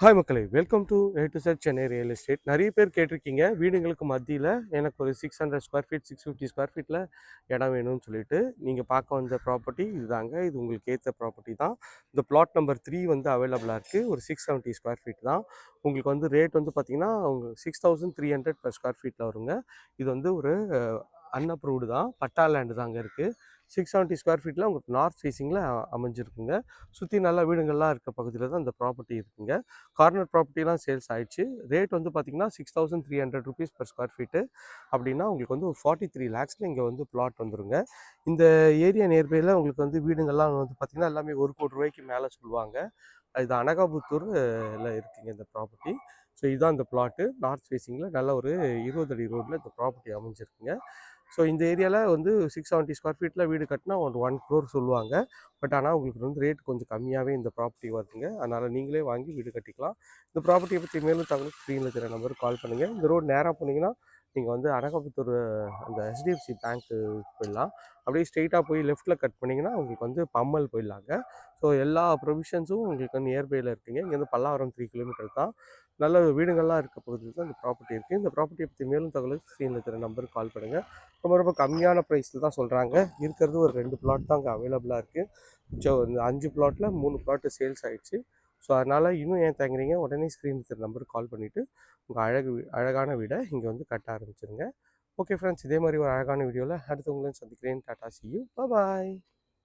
Hi மக்களே, welcome to A to set Chennai real estate. நிறைய பேர் கேட்டிருக்கீங்க, வீடுங்களுக்கு மத்தியில் எனக்கு ஒரு 600 ஸ்கொயர் ஃபீட் 650 ஸ்கொயர் ஃபீட்டில் இடம் வேணும்னு சொல்லிட்டு நீங்கள் பார்க்க வந்த ப்ராப்பர்ட்டி இதுதாங்க. இது உங்களுக்கு ஏற்ற ப்ராப்பர்ட்டி தான். இந்த பிளாட் நம்பர் 3 வந்து அவைலபிளாக இருக்குது. ஒரு 670 ஸ்கொயர் ஃபீட் தான். உங்களுக்கு வந்து ரேட் வந்து பார்த்தீங்கன்னா உங்களுக்கு 6300 per ஸ்கொயர் ஃபீட்டில் வருங்க. இது வந்து ஒரு அன்அப்ரூவ்டு தான், பட்டா லேண்டு தாங்க இருக்குது. 670 ஸ்கொயர் ஃபீட்டில் உங்களுக்கு நார்த் ஃபேஸிங்கில் அமைஞ்சிருக்குங்க. சுற்றி நல்லா வீடுங்கள்லாம் இருக்க பகுதியில் தான் இந்த ப்ராப்பர்ட்டி இருக்குங்க. கார்னர் ப்ராப்பர்ட்டிலாம் சேல்ஸ் ஆயிடுச்சு. ரேட் வந்து பார்த்தீங்கன்னா 6300 ருபீஸ் per ஸ்கொயர் ஃபீட்டு. அப்படின்னா உங்களுக்கு வந்து ஒரு 43 லேக்ஸில் இங்கே வந்து பிளாட் வந்துருங்க. இந்த ஏரியா நியர்பையில் உங்களுக்கு வந்து வீடுங்கள்லாம் வந்து பார்த்தீங்கன்னா எல்லாமே 1,00,00,000 மேலே சொல்லுவாங்க. இது அனகாபுத்தூரில் இருக்குங்க இந்த ப்ராப்பர்ட்டி. ஸோ இதுதான் இந்த பிளாட்டு. நார்த் ஃபேஸிங்கில் நல்ல ஒரு 20 அடி ரோட்டில் இந்த ப்ராப்பர்ட்டி அமைஞ்சிருக்குங்க. ஸோ இந்த ஏரியாவில் வந்து 670 ஸ்கொயர் ஃபீட்டில் வீடு கட்டினா ஒரு 1 crore சொல்லுவாங்க. பட் ஆனால் உங்களுக்கு வந்து ரேட் கொஞ்சம் கம்மியாகவே இந்த ப்ராப்பர்ட்டி வருதுங்க. அதனால் நீங்களே வாங்கி வீடு கட்டிக்கலாம். இந்த ப்ராப்பர்ட்டியை பற்றி மேலும் தகவல் ஸ்க்ரீனில் இருக்கிற நம்பருக்கு கால் பண்ணுங்கள். இந்த ரோடு நேராக போனீங்கன்னா நீங்கள் வந்து அனகாபுத்தூர் அந்த HDFC பேங்க்கு போயிடலாம். அப்படியே ஸ்ட்ரெயிட்டாக போய் லெஃப்ட்டில் கட் பண்ணிங்கன்னா உங்களுக்கு வந்து பம்மல் போயிடலாங்க. ஸோ எல்லா ப்ரொவிஷன்ஸும் உங்களுக்கு வந்து நியர்பையில் இருக்குங்க. இங்கேருந்து பல்லாவரம் 3 கிலோமீட்டர் தான். நல்ல வீடுகள்லாம் இருக்க பகுதியில் தான் இந்த ப்ராப்பர்ட்டி இருக்குது. இந்த ப்ராப்பர்ட்டியை பற்றி மேலும் தகவலுக்கு ஸ்க்ரீனில் இருக்கிற நம்பருக்கு கால் பண்ணுங்கள். ரொம்ப ரொம்ப கம்மியான ப்ரைஸில் தான் சொல்கிறாங்க. இருக்கிறது ஒரு 2 பிளாட் தான் அங்கே அவைலபிளாக இருக்குது. ஸோ இந்த 5 பிளாட்டில் 3 பிளாட்டு சேல்ஸ் ஆகிடுச்சு. ஸோ அதனால் இன்னும் ஏன் தேங்குறீங்க, உடனே ஸ்க்ரீன் இருக்கிற நம்பருக்கு கால் பண்ணிவிட்டு உங்கள் அழகான வீடை இங்கே வந்து கட்ட ஆரம்பிச்சிருங்க. ஓகே ஃப்ரெண்ட்ஸ், இதே மாதிரி ஒரு அழகான வீடியோவில் அடுத்து உங்களையும் சந்திக்கிறேன். Tata, see you, bye bye.